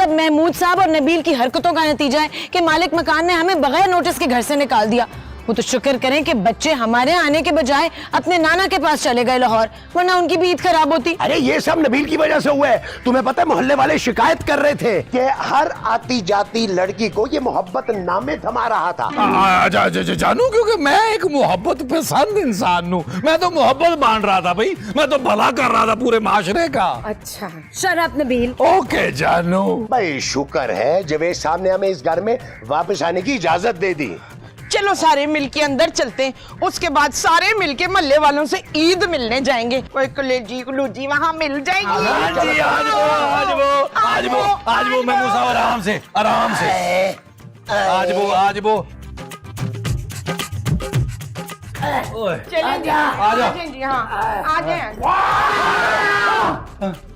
सब महमूद साहब और नबील की हरकतों का नतीजा है कि मालिक मकान ने हमें बगैर नोटिस के घर से निकाल दिया। वो तो शुक्र करें कि बच्चे हमारे आने के बजाय अपने नाना के पास चले गए लाहौर, वरना उनकी भी ईद खराब होती। अरे ये सब नबील की वजह से हुआ है। तुम्हें पता है मोहल्ले वाले शिकायत कर रहे थे कि हर आती जाती लड़की को ये मोहब्बत नामे थमा रहा था। जानू, क्योंकि मैं एक मोहब्बत पसंद इंसान हूँ। मैं तो मोहब्बत बांट रहा था भाई, मैं तो भला कर रहा था पूरे माशरे का। अच्छा शराब नबील। ओके जानू। भाई शुक्र है जवेद साहब ने हमें इस घर में वापस आने की इजाजत दे दी। चलो सारे मिलके अंदर चलते हैं, उसके बाद सारे मिलके मोहल्ले वालों से ईद मिलने जाएंगे। कोई कलेजी कुलूजी वहाँ मिल जाएगी। आज वो महमूद साहब आराम से आज वो चलिए आ जाए। हाँ आ जाए।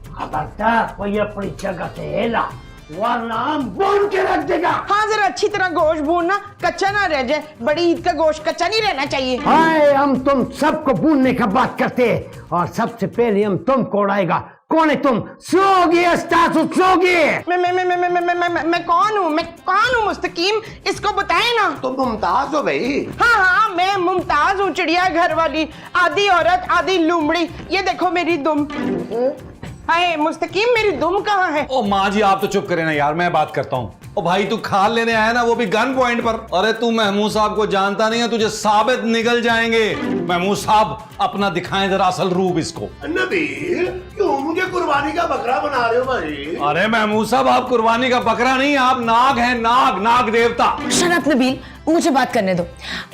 खबरदार कोई अपनी जगह से हिला वरना हम भून के रख देगा। हाँ जरा अच्छी तरह गोश्त भूनना, कच्चा ना रह जाए। बड़ी ईद का गोश्त कच्चा नहीं रहना चाहिए। हाय हम तुम सबको भूनने का बात करते हैं और सबसे पहले हम तुमको उड़ाएगा। कौन है तुम? सोगी सोगी। मैं कौन हूँ? मैं कौन हूँ मुस्तकीम? इसको बताए ना। तुम मुमताज हो भाई। हाँ मैं मुमताज हूँ, चिड़िया घर वाली, आधी औरत आधी लूमड़ी। ये देखो मेरी दुम। हाय मुस्तकीम मेरी दुम कहाँ है? ओ माँ जी आप तो चुप करें ना यार, मैं बात करता हूँ। ओ भाई तू खाल लेने आया ना, वो भी गन पॉइंट पर। अरे तू महमूद साहब को जानता नहीं है, तुझे साबित निकल जाएंगे। महमूद साहब अपना दिखाएं जरा असल रूप इसको। नबील क्यों मुझे कुर्बानी का बकरा बना रहे हो भाई? अरे महमूद साहब आप कुर्बानी का बकरा नहीं, आप नाग हैं, नाग देवता। शराब नबील मुझे बात करने दो।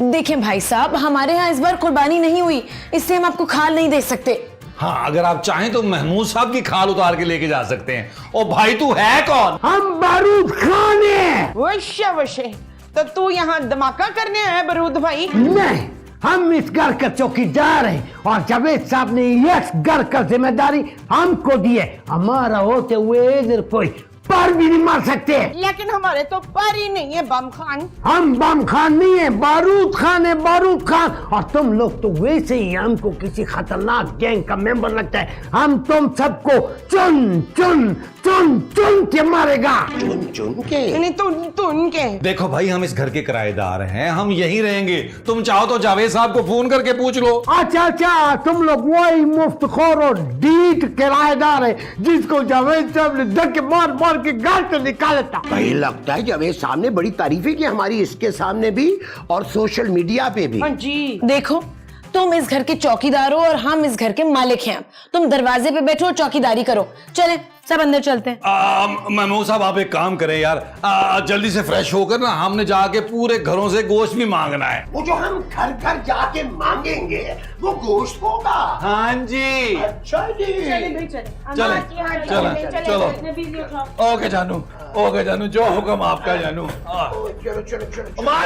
देखिए भाई साहब, हमारे यहाँ इस बार कुर्बानी नहीं हुई, इससे हम आपको खाल नहीं दे सकते। हाँ अगर आप चाहें तो महमूद साहब की खाल उतार के लेके जा सकते हैं। ओ भाई तू है कौन? हम बारूद खान हैं। वशे तो तू यहाँ धमाका करने आया बारूद भाई? नहीं, हम इस घर का चौकीदार हैं और जावेद साहब ने इस घर का जिम्मेदारी हमको दी है। हमारा होते हुए इधर कोई पर भी नहीं मार सकते। लेकिन हमारे तो पर ही नहीं है बम खान। हम बम खान नहीं है, बारूद खान है, बारूद खान। और तुम लोग तो वैसे ही हमको किसी खतरनाक गैंग का मेंबर लगता है। हम तुम सबको चुन चुन चुन चुन के मारेगा। चुन चुन के? नहीं तुन के। देखो भाई हम इस घर के किराएदार हैं, हम यहीं रहेंगे। तुम चाहो तो जावेद साहब को फोन करके पूछ लो। अच्छा तुम लोग वही मुफ्तखोर और डीठ किराएदार है जिसको जावेद साहब ने धक्के मार के घर से निकाला था। भाई लगता है जावेद साहब ने बड़ी तारीफें की हमारी इसके सामने भी और सोशल मीडिया पे भी। हाँ जी। देखो तुम इस घर के चौकीदार हो और हम इस घर के मालिक हैं। तुम दरवाजे पे बैठो और चौकीदारी करो। चले सब अंदर चलते हैं। महमूद साहब आप एक काम करें यार, जल्दी से फ्रेश होकर ना हमने जाके पूरे घरों से गोश्त भी मांगना है। वो जो हम घर घर जाके मांगेंगे वो गोश्त होगा। हाँ जी। अच्छा जी। चलो ओके जानू जो हुक्म आपका जानू। चलो माँ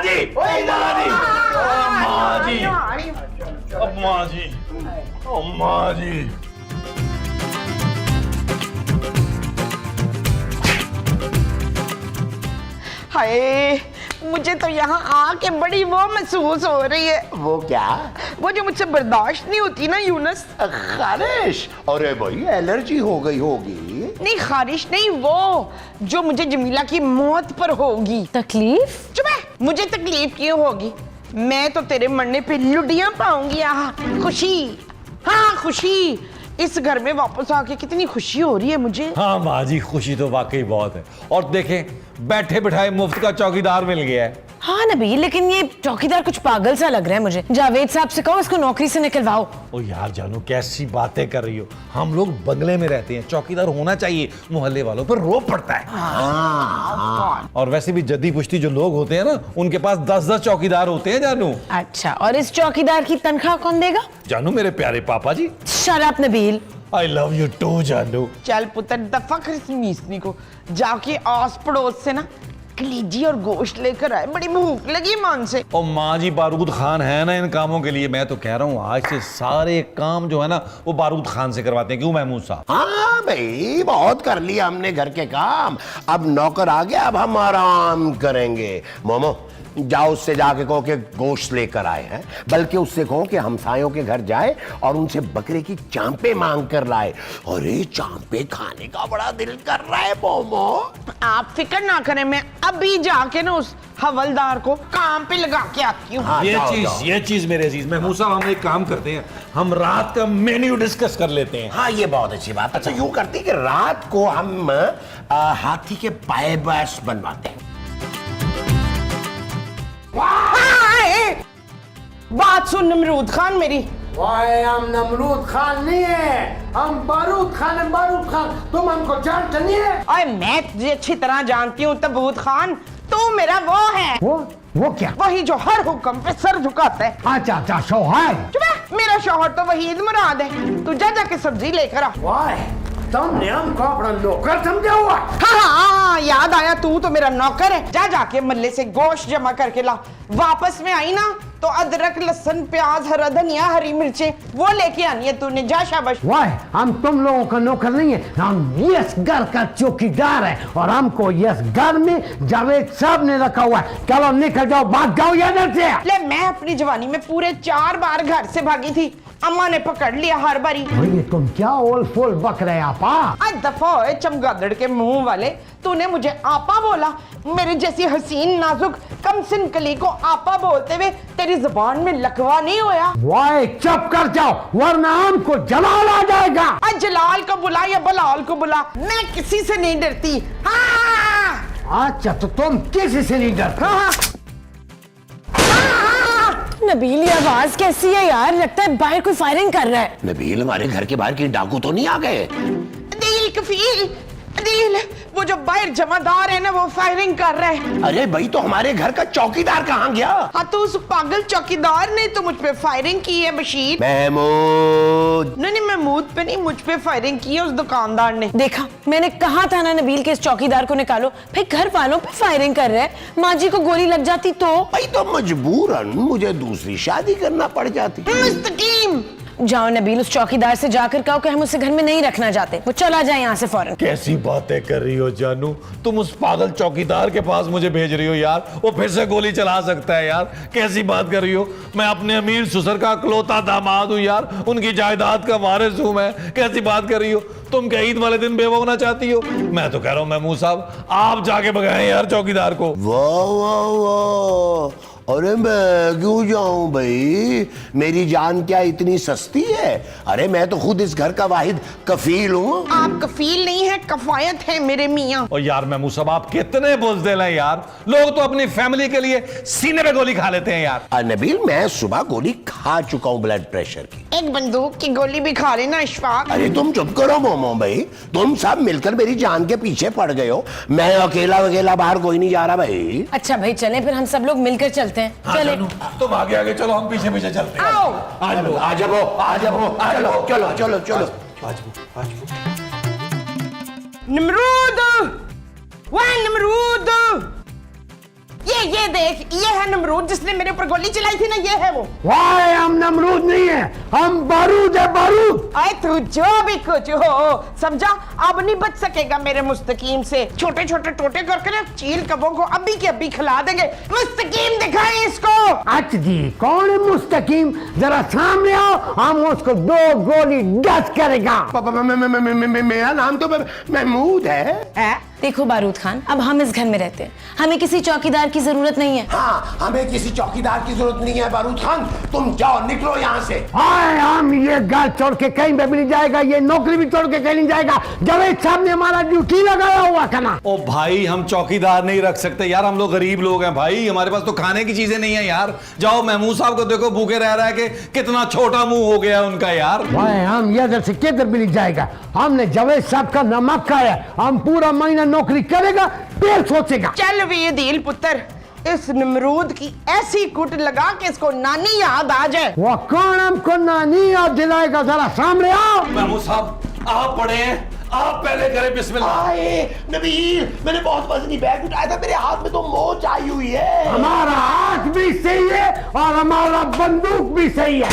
जी माँ जी। हाय मुझे तो यहाँ आके बड़ी वो महसूस हो रही है। वो क्या? वो जो मुझसे बर्दाश्त नहीं होती ना यूनुस। खारिश? अरे भाई एलर्जी हो गई होगी। नहीं खारिश नहीं, वो जो मुझे जमीला की मौत पर होगी। तकलीफ? चुप है, मुझे तकलीफ क्यों होगी? मैं तो तेरे मरने पे लुडियां पाऊंगी। खुशी, हाँ खुशी। इस घर में वापस आके कितनी खुशी हो रही है मुझे। हाँ माँ जी खुशी तो वाकई बहुत है। और देखें बैठे बिठाए मुफ्त का चौकीदार मिल गया है। हाँ नबी, लेकिन ये चौकीदार कुछ पागल सा लग रहा है मुझे। जावेद साहब से कहो इसको नौकरी से निकलवाओ। ओ यार जानू कैसी बातें कर रही हो, हम लोग बंगले में रहते हैं, चौकीदार होना चाहिए, मोहल्ले वालों पर रोब पड़ता है। और वैसे भी जद्दी पुश्ती जो लोग होते हैं ना उनके पास 10-10 चौकीदार होते हैं जानू। अच्छा, और इस चौकीदार की तनख्वाह कौन देगा? जानू मेरे प्यारे पापा जी। शराब नबील। आई लव यू टू जानू। चल पुत्र दफा खरीदनी को जाके आस पड़ोस से ना कलीजी और गोश्त लेकर आए, बड़ी भूख लगी मन से। और माँ जी बारूद खान है ना इन कामों के लिए। मैं तो कह रहा हूँ आज से सारे काम जो है ना वो बारूद खान से करवाते हैं। क्यों महमूद साहब? हाँ भाई बहुत कर लिया हमने घर के काम, अब नौकर आ गया, अब हम आराम करेंगे। मोमो जाओ उससे जाके कहो कि गोश्त लेकर आए हैं, बल्कि उससे कहो कि हमसायों के घर जाए और उनसे बकरे की चांपे मांग कर लाए। अरे चांपे खाने का बड़ा दिल कर रहा है मोमो। आप फिक्र ना करें, मैं अभी जाके ना उस हवलदार को काम पे लगा के आती हूँ। हाँ, जाओ, जाओ। ये चीज मेरे अजीज महमूद साहब, हम एक काम करते हैं, हम रात का मेन्यू डिस्कस कर लेते हैं। हाँ, ये बहुत अच्छी बात। अच्छा, यूं करती कि रात को हम हाथी के पाए बस बनवाते हैं। बात सुन नमरूद खान मेरी। वाह, हम नमरूद खान नहीं है, हम बारूद खान है, बारूद खान। तुम हमको जानते नहीं है? अरे मैं तुझे अच्छी तरह जानती हूँ तबूत खान, तू मेरा वो है, वो क्या? वही जो हर हुक्म पे सर झुकाता है। अच्छा अच्छा, शौहर। चुप है, मेरा शौहर तो वहीद मुराद है। तू जा जाके सब्जी लेकर आ। वाह, तुमने हमको अपना नौकर समझा हुआ? हाँ, याद आया, तू तो मेरा नौकर है। जा जाके मल्ले से गोश्त जमा करके ला। वापस में आई ना तो अदरक, लहसुन, प्याज, हरा धनिया, हरी मिर्चें वो लेके आनी है तूने। जा शाबाश। वाह, हम तुम लोगों का नौकर नहीं है, हम यस घर का चौकीदार है और हमको यस घर में जावेद साहब ने रखा हुआ है। चलो निकल जाओ, भाग जाओ इधर से। ले, मैं अपनी जवानी में पूरे 4 बार घर से भागी थी, अम्मा ने पकड़ लिया हर बारी। ये तुम क्या ओल फोल बक रहे आपा? आज दफा होए चमगादड़ के मुंह वाले, तूने मुझे आपा बोला। मेरी जैसी हसीन नाजुक कमसिन कली को आपा बोलते हुए तेरी जुबान में लकवा नहीं होया? वाह, चुप कर जाओ वरना हमको जलाल आ जाएगा। आज जलाल को बुला या बलाल को बुला, मैं किसी से नहीं डरती। हाँ अच्छा, तो तुम किसी से नहीं डरते? हाँ। नबील, ये आवाज कैसी है यार? लगता है बाहर कोई फायरिंग कर रहा है। नबील, हमारे घर के बाहर की डाकू तो नहीं आ गए? दिल कफील, दिल, वो जो बाहर जमादार है ना, वो फायरिंग कर रहा है। अरे भाई, तो हमारे घर का चौकीदार कहाँ गया? हाँ, तो उस पागल चौकीदार ने तो मुझ पे फायरिंग की है बशीर। महमूद। नहीं, महमूद पे नहीं, मुझ पे फायरिंग की है उस दुकानदार ने। देखा, मैंने कहा था ना नबील के इस चौकीदार को निकालो। भाई, घर वालों पे फायरिंग कर रहे हैं, माँ जी को गोली लग जाती तो? भाई, तो मजबूरन मुझे दूसरी शादी करना पड़ जाती। मुस्तकीम, जाओ नबील, उस चौकीदार से जाकर कहो कि हम उसे घर में नहीं रखना चाहते, वो चला जाए यहाँ से फौरन। कैसी बातें कर रही हो जानू, तुम उस पागल चौकीदार के पास मुझे भेज रही हो यार, वो फिर से गोली चला सकता है यार। कैसी बात कर रही हो? मैं अपने अमीर ससुर का इकलौता दामाद हूँ यार, उनकी जायदाद का वारिस हूँ मैं। कैसी बात कर रही हो? तुम क्या ईद वाले दिन बेवा होना चाहती हो? मैं तो कह रहा हूँ महमूद साहब, आप जाके भगाएं यार चौकीदार को। वाह वाह वाह, अरे मैं क्यों जाऊं भाई, मेरी जान क्या इतनी सस्ती है? अरे मैं तो खुद इस घर का वाहिद कफील हूँ। आप कफील नहीं है, कफायत है मेरे मियाँ। और यार महमूद साहब, आप कितने बुज़दिल हैं यार, लोग तो अपनी फैमिली के लिए सीने पे गोली खा लेते हैं यार। नबील, मैं सुबह गोली खा चुका हूँ ब्लड प्रेशर की। एक बंदूक की गोली भी खा लेना इशफाक। अरे तुम चुप करो मोमो भाई, तुम सब मिलकर मेरी जान के पीछे पड़ गए हो। मैं अकेला बाहर कोई नहीं जा रहा भाई। अच्छा भाई, चलें फिर हम सब लोग मिलकर चलते हैं। हाँ, चले। जानू, तुम आगे आगे चलो, हम पीछे पीछे चलते हैं। आओ। आ जाओ, आ जाओ, आ जाओ, आ जाओ, चलो चलो चलो। नमरूद, वह नमरूद, ये देख, ये है नमरूद जिसने मेरे ऊपर गोली चलाई थी ना, ये है वो। वाह, हम नमरूद नहीं है, हम बारूद है, बारूद। आए तू जो भी कुछ हो, समझा? अब नहीं बच सकेगा मेरे मुस्तकीम से। छोटे छोटे टोटे करके ना चील कबों को अभी के अभी खिला देंगे। मुस्तकीम दिखाए इसको। अच्छा जी, कौन है मुस्तकीम? जरा सामने आओ, हम उसको 2 गोली डस करेगा। मेरा नाम तो महमूद है। देखो बारूद खान, अब हम इस घर में रहते हैं, हमें किसी चौकीदार की जरूरत नहीं है। हाँ, हमें किसी चौकीदार की जरूरत नहीं है। बारूद खान, तुम जाओ, निकलो यहाँ से। हाय, हम ये घर छोड़ के कहीं पे भी नहीं जाएगा, ये नौकरी भी छोड़ के कहीं नहीं जाएगा। जावेद साहब ने हमारा ड्यूटी लगाया हुआ था ना। ओ भाई, हम चौकीदार नहीं रख सकते यार, हम लोग गरीब लोग हैं भाई, हमारे पास तो खाने की चीजें नहीं है यार। जाओ, महमूद साहब को देखो, भूखे रह रहा है कि कितना छोटा मुंह हो गया उनका यार। भाई, हम इधर से किधर भी नहीं जाएगा। हमने जावेद साहब का नमक खाया, हम पूरा महीना नौकरी करेगा फिर सोचेगा। चल वे दिल पुत्र, इस नमरूद की ऐसी कुट लगा के इसको नानी याद आ जाए। वो कौन हमको नानी याद दिलाएगा? जरा सामने आओ। महमूद साहब, आप पढ़े हैं, आप पहले करें बिस्मिल्लाह। आए नबील, मैंने बहुत वजनी बैग उठाया था, मेरे हाथ में तो मोच आई हुई है। हमारा हाथ भी सही है और हमारा बंदूक भी सही है।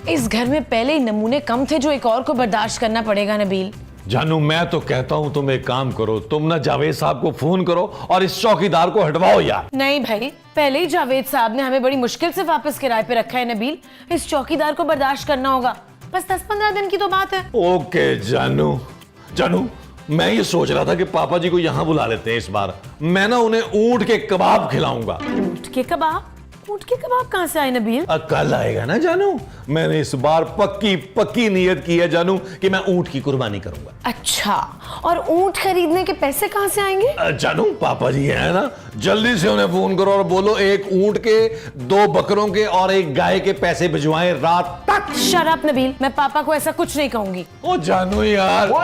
इस घर में पहले ही नमूने कम थे जो एक और को बर्दाश्त करना पड़ेगा नबील। जानू, मैं तो कहता हूं तुम एक काम करो, तुम ना जावेद साहब को फोन करो और इस चौकीदार को हटवाओ यार। नहीं भाई, पहले ही जावेद साहब ने हमें बड़ी मुश्किल से वापस किराए पे रखा है नबील, इस चौकीदार को बर्दाश्त करना होगा। बस 10-15 दिन की तो बात है। ओके जानू, जानू मैं ये सोच रहा था कि पापा जी को यहाँ बुला लेते हैं इस बार। मैं ना उन्हें ऊंट के कबाब खिलाऊंगा। ऊंट के कबाब? ऊंट के कबाब कहाँ से आए नबील? कल आएगा ना जानू। मैंने इस बार पक्की पक्की नियत की है जानू कि मैं ऊंट की कुर्बानी करूंगा। अच्छा, और ऊंट खरीदने के पैसे कहाँ से आएंगे? जानू पापा जी है ना, जल्दी से उन्हें फोन करो और बोलो एक ऊंट के, 2 बकरों के और 1 गाय के पैसे भिजवाएं रात तक। शट अप नबील, मैं पापा को ऐसा कुछ नहीं कहूंगी। ओ जानू यार। ओ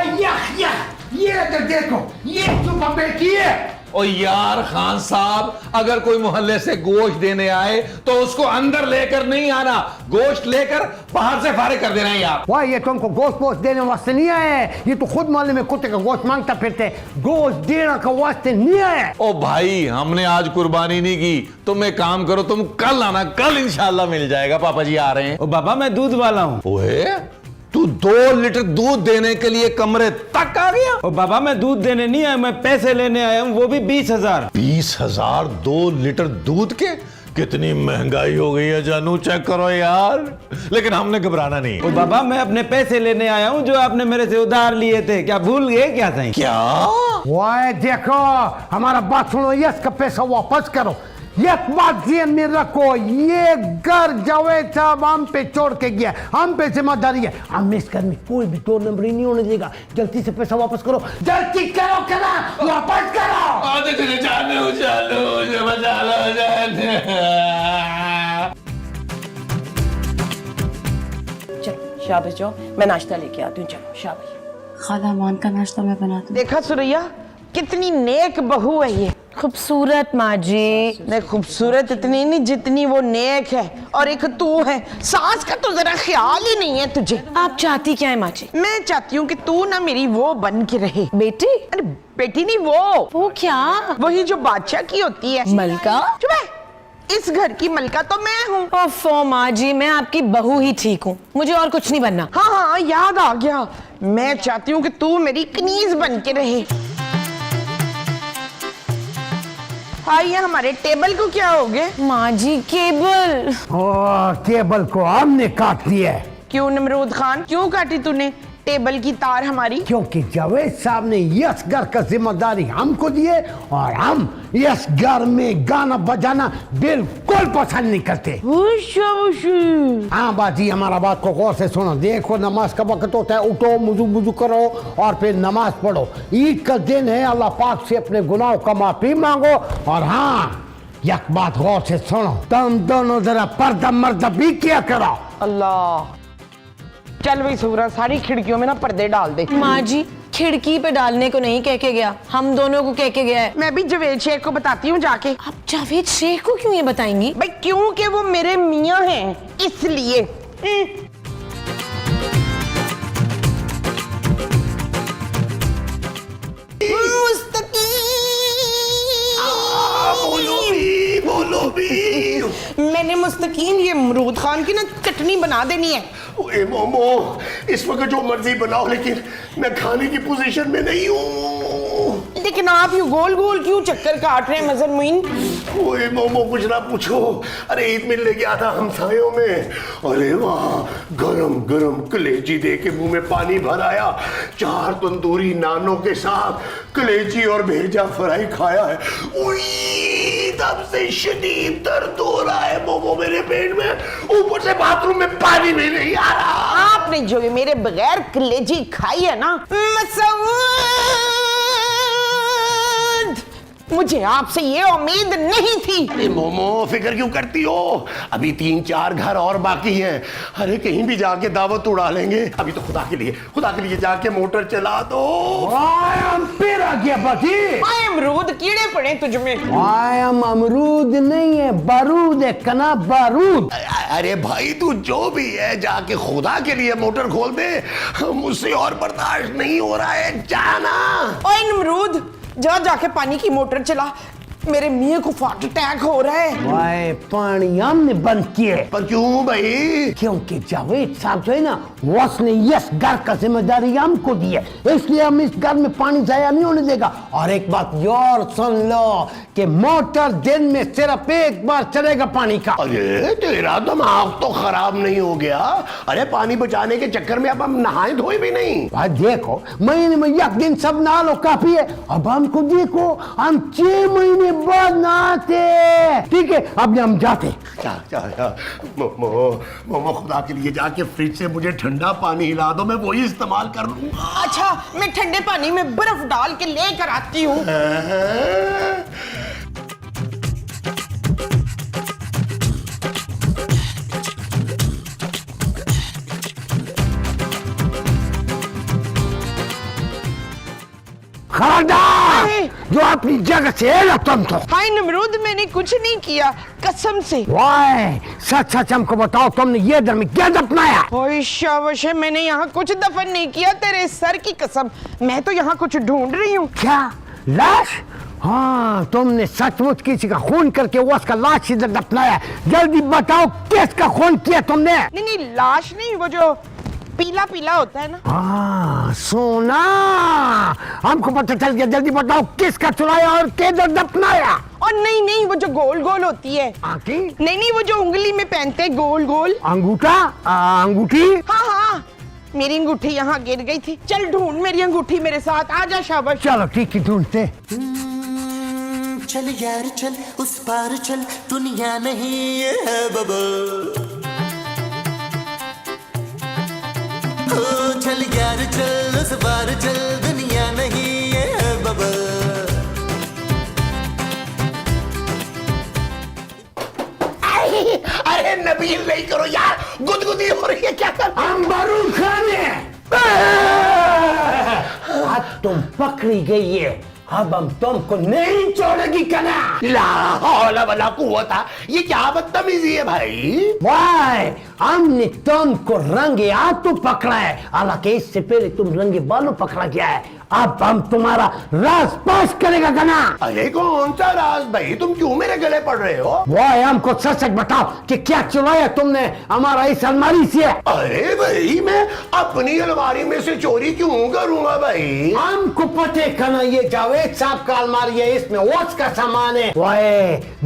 ये तो देखो, ये सुबह बेटी है। ओ यार खान साहब, अगर कोई मोहल्ले से गोश्त देने आए तो उसको अंदर लेकर नहीं आना, गोश्त लेकर बाहर से फारिग कर देना है यार। वाह, ये तुमको गोश्त वोश्त देने वास्ते नहीं आए, ये तो खुद मोहल्ले में कुत्ते का गोश्त मांगता फिरते, गोश्त देने का वास्ते नहीं आए। ओ भाई हमने आज कुर्बानी नहीं की, तुम एक काम करो, तुम कल आना, कल इंशाल्लाह मिल जाएगा। पापा जी आ रहे हैं। ओ बाबा मैं दूध वाला हूँ। ओए तू 2 लीटर दूध देने के लिए कमरे तक आ गया? ओ बाबा मैं दूध देने नहीं आया, मैं पैसे लेने आया हूँ, वो भी 20,000। 20,000 2 लीटर दूध के? कितनी महंगाई हो गई है जानू, चेक करो यार। लेकिन हमने घबराना नहीं। ओ बाबा मैं अपने पैसे लेने आया हूँ जो आपने मेरे से उधार लिए थे, क्या भूल गए क्या सही? क्या? वाह देखो, हमारा बात सुनो, यस का पैसा वापस करो। एक बात ध्यान में रखो, ये घर जावेद साहब हम पे छोड़ के गया, हम पे जिम्मेदारी है, हम इस घर में कोई भी 2 नंबरी नहीं होने देगा। जल्दी से पैसा वापस करो, जल्दी करो, वापस करो। जानू जानू मुझे बचा लो जानू। चलो शाबाश जाओ, मैं नाश्ता लेके आती हूँ। चलो शाबाश। खाला मान का नाश्ता मैं बनाती हूँ। देखा सुरैया, कितनी नेक बहू है ये। खूबसूरत माँ जी। नहीं खूबसूरत इतनी नहीं जितनी वो नेक है, और एक तू है, सास का तो जरा ख्याल ही नहीं है तुझे। आप चाहती क्या है माँ जी? मैं चाहती हूँ कि तू ना मेरी वो बन के रहे। बेटी? अरे बेटी नहीं, वो क्या? वही जो बादशाह की होती है। मलका? चुप है, इस घर की मलका तो मैं हूँ। ओफो माँ जी, मैं आपकी बहू ही ठीक हूँ, मुझे और कुछ नहीं बनना। हाँ हाँ याद आ गया, मैं चाहती हूँ कि तू मेरी कनीज बन के रहे। हाँ, ये हमारे टेबल को क्या हो गया? माँ जी केबल। ओ, केबल को हमने काट दिया है। क्यों नमरूद खान, क्यों काटी तूने टेबल की तार हमारी? क्योंकि जावेद साहब ने यस घर का जिम्मेदारी हमको दिए, और हम यस घर में गाना बजाना बिल्कुल पसंद नहीं करते। हाँ बाजी, हमारा बात को गौर से सुनो। देखो नमाज का वक्त होता है, उठो, मुजू मुजू करो और फिर नमाज पढ़ो। ईद का दिन है, अल्लाह पाक से अपने गुनाहों का माफी मांगो। और हाँ, एक बात गौर से सुनो, तुम दोनों जरा पर्दा मर्दा भी किया करो। अल्लाह, चल भाई सूरा, सारी खिड़कियों में ना पर्दे डाल दे। माँ जी खिड़की पे डालने को नहीं कह के गया, हम दोनों को कह के गया है। मैं भी जावेद शेख को बताती हूँ जाके। आप जावेद शेख को क्यों ये बताएंगी? भाई क्योंकि वो मेरे मियाँ हैं, इसलिए। बोलो भी। मैंने मुस्तकीम ये अमरूद खान की ना चटनी बना देनी है। ओए मोमो, इस वक्त जो मर्जी बनाओ, लेकिन मैं खाने की पोजीशन में नहीं हूँ। लेकिन आप यूं गोल गोल क्यों चक्कर काट रहे हैं मजर मुइन? ओए मोमो कुछ ना पूछो, अरे ईद मिलने गया था हमसायों में, अरे वाह गरम गरम कलेजी दे के मुंह में पानी भर आया। 4 तंदूरी नानों के साथ कलेजी और भेजा फ्राई खाया है। तब से शदीद दर्द हो रहा है मोमो मेरे पेट में, ऊपर से बाथरूम में पानी भी नहीं आ रहा। आपने जो ये मेरे बगैर कलेजी खाई है ना मसूद, मुझे आपसे ये उम्मीद नहीं थी। अरे मोमो फिक्र क्यों करती हो, अभी 3-4 घर और बाकी हैं। अरे कहीं भी जाके दावत उड़ा लेंगे। अभी तो खुदा के लिए जाके मोटर चला दो। फिर आ गया बाजी। आए अमरूद कीड़े पड़े तुझमें। आयम अमरूद नहीं है, बारूद है, कना बारूद। अरे भाई तू जो भी है, जाके खुदा के लिए मोटर खोल दे, मुझसे और बर्दाश्त नहीं हो रहा है, जाना। ओए अमरूद, जा जाके पानी की मोटर चला, मेरे मियाँ को हार्ट अटैक हो रहा है। वाह पानी हमने बंद किए, पर क्यों भाई? क्योंकि जावेद साहब जो है ना वो उसने इस घर का जिम्मेदारी हमको दी है, इसलिए हम इस घर में पानी जाया नहीं होने देगा। और एक बात और सुन लो कि मोटर दिन में सिर्फ एक बार चलेगा पानी का। अरे तेरा दिमाग तो खराब नहीं हो गया? अरे पानी बचाने के चक्कर में अब हम नहाए धोए भी नहीं। भाई देखो महीने में एक दिन सब नहा लो काफी है। अब हमको देखो हम 6 महीने बाद नहाते, ठीक है? अब हम जाते। मोमो खुदा के लिए जाके फ्रिज से मुझे ठंडा पानी हिला दो, मैं वही इस्तेमाल कर लूंगा। अच्छा मैं ठंडे पानी में बर्फ डाल के लेकर आती हूँ। खबरदार जो अपनी जगह से है ना तुम तो। हाय नमरूद मैंने कुछ नहीं किया कसम से। वाह सच सच हमको बताओ तुमने ये दर में क्या दफनाया? ओए शाबाश है, मैंने यहाँ कुछ दफन नहीं किया तेरे सर की कसम। मैं तो यहाँ कुछ ढूंढ रही हूँ। क्या लाश? हाँ तुमने सचमुच किसी का खून करके वो उसका लाश इधर दफनाया। जल्दी बताओ किसका खून किया तुमने? नहीं नहीं लाश नहीं, वो जो पीला पीला होता है ना। हाँ सोना हमको पता चल गया, जल्दी बताओ किसका चुराया और किधर दफनाया? और नहीं नहीं वो जो गोल गोल होती है। आंटी? नहीं नहीं वो जो उंगली में पहनते हैं गोल गोल। अंगूठा? अंगूठी? हाँ हाँ मेरी अंगूठी यहाँ गिर गई थी। चल ढूंढ मेरी अंगूठी मेरे साथ, आजा शाबाश। चलो ठीक है ढूंढते। चल यार चल उस पार चल, दुनिया नहीं है बबल। चल यार चल उस पार चल, दुनिया नहीं है बबल। अरे नबील नहीं करो यार, गुदगुदी हो रही है। क्या कर? हम बारूद खाने आज तुम पकड़ी गई है, अब हम तुमको नहीं छोड़ेगी कना। ला हौला वला कुव्वता, ये क्या बदतमीजी है भाई? वाह हमने तुमको रंगे हाथों पकड़ा है, हालांकि इससे पहले तुम रंगे बालों पकड़ा गया है। अब हम तुम्हारा राज पास करेगा कना। अरे कौन सा राज भाई? तुम क्यों मेरे गले पड़ रहे हो? वाह हमको सच सच बताओ कि क्या चुराया तुमने हमारा इस अलमारी से? अरे भाई मैं अपनी अलमारी में से चोरी क्यों करूंगा भाई? हमको पता है कना ये जावेद साहब का अलमारी है, इसमें वॉच का सामान है। वाह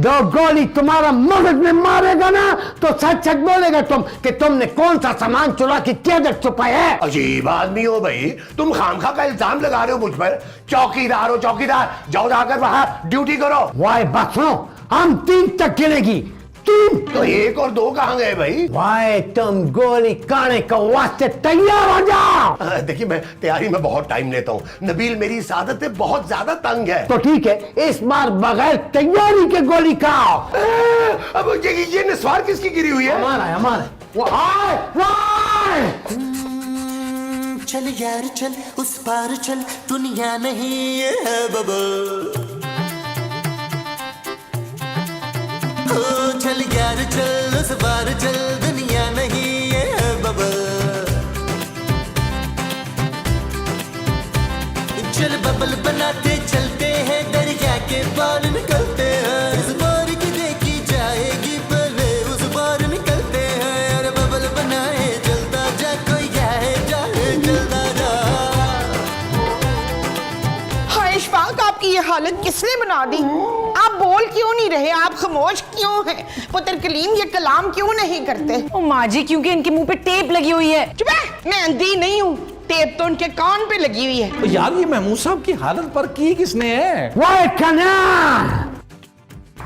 दो गोली तुम्हारा मगज में मारेगा ना तो सच सच बोलेगा तुम कि तुमने कौन सा सामान चुरा के किधर छुपाया है। अजीब आदमी हो भाई तुम, खामखा का इल्जाम लगा रहे हो मुझ पर। चौकीदार हो चौकीदार, जाओ जाकर वहां ड्यूटी करो। वाह बात सुनो, हम 3 तक गिनेगी। 3 तो 1 और 2 कहां गए भाई? वाह तुम गोली काने का वास्ते तैयार हो जाओ। देखिए मैं तैयारी में बहुत टाइम लेता हूँ। नबील मेरी इस आदत से बहुत ज्यादा तंग है। तो ठीक है इस बार बगैर तैयारी के गोली खाओ। अब ये निस्वार किसकी गिरी हुई है? हमारा चल यार चल उस पार चल, दुनिया नहीं है बबल। चल यार चल उस पार चल, दुनिया नहीं है बबल। चल बबल बनाते चलते हैं, दरिया के पार निकलते हैं। इस बार की देखी जाएगी पहले उस बार निकलते हैं। अरे बबल बनाए चलता जा, कोई जाए जाए चलता जा। हाय इशफाक आपकी ये हालत किसने बना दी? आप बोल क्यों नहीं रहे? आप खामोश क्यों हैं? पुत्र कलीम ये कलाम क्यों नहीं करते? ओ माँ जी क्योंकि इनके मुंह पे टेप लगी हुई है। चुप है, मैं अंधी नहीं हूँ। टेप तो उनके कान पे लगी हुई है। तो यार ये महमूद साहब की हालत पर की किसने है? वाह कना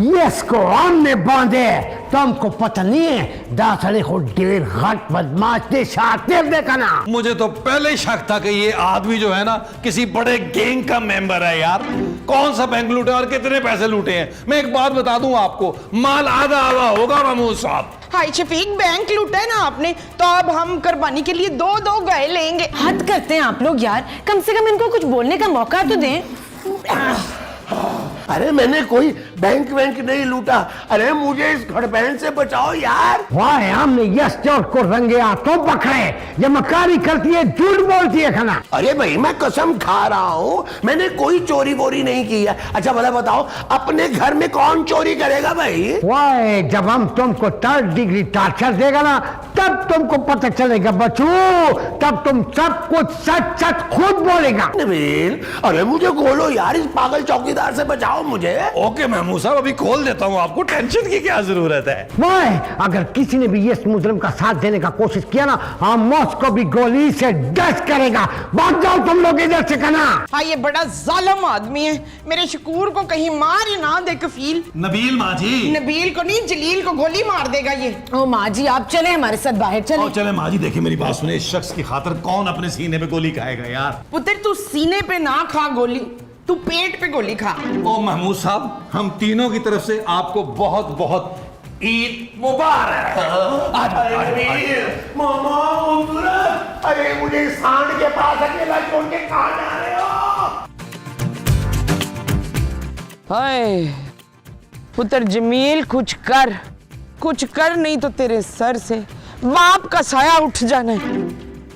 इसको हमने बांधे, तुमको पता नहीं है दासड़े को ढेर घट बदमाश ने शातिर देखा ना। मुझे तो पहले ही शक था कि ये आदमी जो है ना किसी बड़े गैंग का मेंबर है यार। कौन सा बैंक लूटे और कितने पैसे लूटे हैं? मैं एक बात बता दूं आपको, माल आधा आधा होगा महमूद साहब। हाय शफीक बैंक लूटा है ना आपने, तो अब हम कुर्बानी के लिए 2-2 गाय लेंगे। हद करते हैं आप लोग यार, कम से कम इनको कुछ बोलने का मौका तो दें। अरे मैंने कोई बैंक वैंक नहीं लूटा। अरे मुझे इस घड़बैन से बचाओ यार। वाह, हमने यस चोर को रंगे हाथों पकड़े। ये मकारी करती है, झूठ बोलती है खाना। अरे भाई मैं कसम खा रहा हूँ, मैंने कोई चोरी वोरी नहीं की है। अच्छा भला बताओ, अपने घर में कौन चोरी करेगा भाई? वाह, जब हम तुमको 3rd डिग्री टॉर्चर देगा ना, तब तुमको पता चलेगा बच्चू। तब तुम सब कुछ सच सच खुद बोलेगा। नबील, अरे मुझे खोलो यार, इस पागल चौकीदार से बचाओ मुझे। ओके महमूद साहब, अभी खोल देता हूँ आपको, टेंशन की क्या जरूरत है। वाह, अगर किसी ने भी इस मुजरिम का साथ देने का कोशिश किया ना, हम उसको भी गोली से डस्ट करेगा। भाग जाओ तुम लोग इधर से कना। हाँ, ये बड़ा जालिम आदमी है, मेरे शकूर को कहीं मार ही ना दे कफील। नबील माँ जी। नबील को नहीं, जलील को गोली मार देगा ये। ओ माँ जी, आप चले हमारे साथ बाहर चले। चले माँ जी, देखिए मेरी बात सुने, इस शख्स की खातिर कौन अपने सीने पे गोली खाएगा यार। पुत्र तू सीने पे ना खा गोली, तू पेट पे गोली खा। ओ महमूद साहब, हम तीनों की तरफ से आपको बहुत बहुत ईद मुबारक। अरे मुझे सांड के पास अकेला छोड़ के कहां जा रहे हो? हाय पुत्र जमील, कुछ कर नहीं तो तेरे सर से बाप का साया उठ जाना है।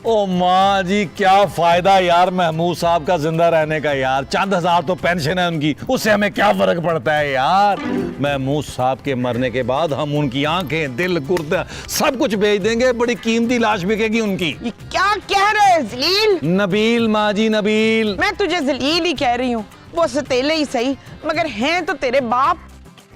ओ माँ जी, क्या फायदा यार महमूद साहब का जिंदा रहने का यार। चंद हजार तो पेंशन है उनकी, उससे हमें क्या फर्क पड़ता है यार। महमूद साहब के मरने के बाद हम उनकी आंखें, दिल, गुर्दा सब कुछ बेच देंगे, बड़ी कीमती लाश बिकेगी उनकी। ये क्या कह रहे हैं जलील? नबील माँ जी, नबील। मैं तुझे जलील ही कह रही हूँ, वो सतेले ही सही मगर हैं तो तेरे बाप।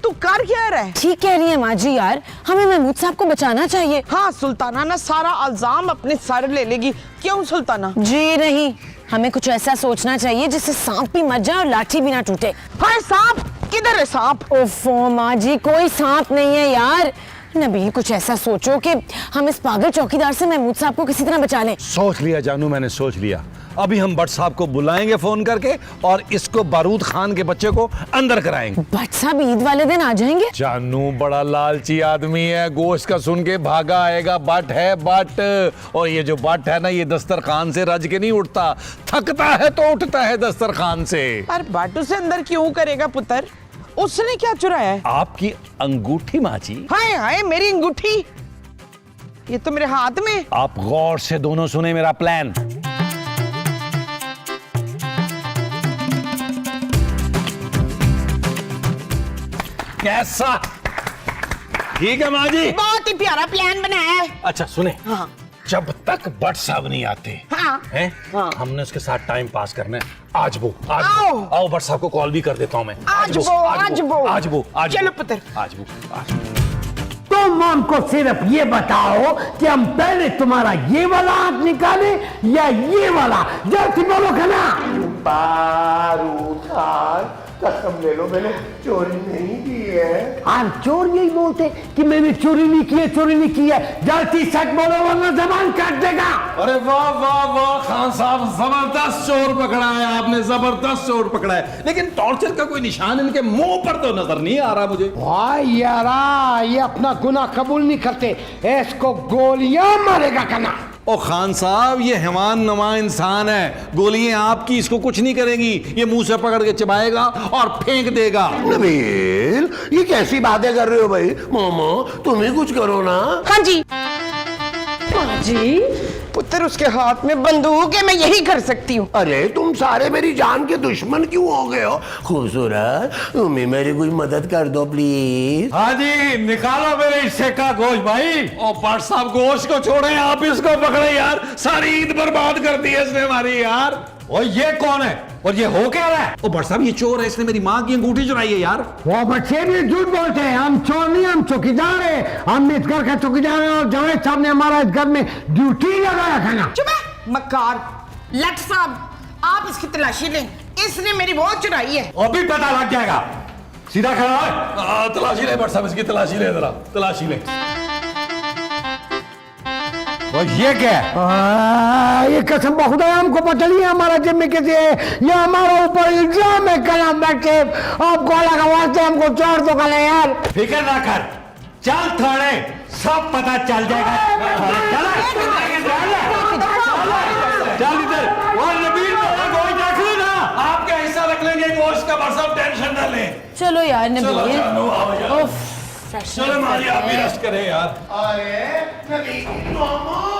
तू कर क्या रहा है? ठीक कह रही है माँ जी, यार हमें महमूद साहब को बचाना चाहिए। हाँ, सुल्ताना ना सारा इल्जाम अपने सर ले लेगी। क्यों सुल्ताना? जी नहीं, हमें कुछ ऐसा सोचना चाहिए जिससे सांप भी मर जाए और लाठी भी ना टूटे। हाय सांप, किधर है सांप? ओफो माँ जी, कोई सांप नहीं है यार। नबील, कुछ ऐसा सोचो कि हम इस पागल चौकीदार से महमूद साहब को किसी तरह बचा लें। सोच लिया जानू, मैंने सोच लिया। अभी हम भट्ट साहब को बुलाएंगे फोन करके और इसको बारूद खान के बच्चे को अंदर कराएंगे। भट्ट साहब ईद वाले दिन आ जाएंगे? जानू बड़ा लालची आदमी है, गोश्त का सुन के भागा आएगा। बट है बट, और ये जो बट है ना, ये दस्तरखान से रज के नहीं उठता, थकता है तो उठता है दस्तरखान से। पर बाटू से अंदर क्यों करेगा पुत्र? उसने क्या चुराया है? आपकी अंगूठी माँ जी। हाय हाय, मेरी अंगूठी, ये तो मेरे हाथ में। आप गौर से दोनों सुने मेरा प्लान। कैसा? ठीक है माँ जी, बहुत ही प्यारा प्लान बनाया है। अच्छा सुने, हाँ। जब तक भट्ट साहब नहीं आते हाँ। हैं, हाँ। हमने उसके साथ टाइम पास करना है। आज वो आओ। भट्ट साहब को कॉल भी कर देता हूँ मैं। आज वो। चलो पुत्र। आज वो। तुम हमको सिर्फ ये बताओ कि हम पहले तुम्हारा ये वाला हाथ निकाले या ये वाला। जल्दी बोलो खाना। बारूद खान, कसम ले लो, मैंने चोरी नहीं की है। हम चोर यही बोलते कि मैंने चोरी नहीं की है, चोरी नहीं की है। जल्दी सच बोलो वरना जबान काट देगा। अरे वाह वाह वाह खान साहब, जबरदस्त चोर पकड़ा है आपने, जबरदस्त चोर पकड़ा है। लेकिन टॉर्चर का कोई निशान इनके मुंह पर तो नजर नहीं आ रहा मुझे। वाह यारा, ये अपना गुनाह कबूल नहीं करते, इसको गोलियां मारेगा कना। ओ खान साहब, ये हैवान नमा इंसान है, गोलियां आपकी इसको कुछ नहीं करेंगी। ये मुंह से पकड़ के चिबाएगा और फेंक देगा। नबील, ये कैसी बातें कर रहे हो भाई? मोमो, तुम ही कुछ करो ना। हाँ जी। हाँ जी पुत्र, उसके हाथ में बंदूक है, मैं यही कर सकती हूँ। अरे तुम सारे मेरी जान के दुश्मन क्यों हो गए हो? खूबसूरत, तुम ही मेरी कोई मदद कर दो प्लीज। हाँ जी, निकालो मेरे हिस्से का गोश्त भाई। और भट्ट साहब, गोश्त को छोड़े, आप इसको पकड़े यार। सारी ईद बर्बाद कर दी है इसने हमारी यार। और ये कौन है और ये हो क्या रहा है? ओ भट्ट साहब, ये चोर है, इसने मेरी माँ की अंगूठी चुराई है यार। वो बच्चे भी झूठ बोलते हैं। हम चोर नहीं, हम चौकीदार हैं। हम इस घर का चौकीदार हैं और जावेद साहब ने हमारा इस घर में ड्यूटी लगाया था ना। चुप है मक्कार। लट साहब, आप इसकी तलाशी लें, इसने मेरी वॉच चुराई है। अभी पता लग जाएगा। सीधा खड़ा है, तलाशी ले भट्ट साहब, इसकी तलाशी ले जरा, तलाशी ले। और ये क्या है? ये कसम खुदा हमको पता नहीं है हमारा जिम्मे कैसे है। ये हमारा ऊपर इल्जाम है कलम बैठे। आपको लगा वास्ते हमको चोर तो कल यार। फिक्र ना कर, चल थाने, सब पता चल जाएगा। चल इधर, और नबील गोश्त रख लेना, आपका हिस्सा रख लेंगे गोश्त बस का बस, आप टेंशन ना लें। चलो यार चलो नबील। जानू आओ जाओ। उफ, चलो मारी आप भी रेस्ट करें यार। अरे नबील, मोमो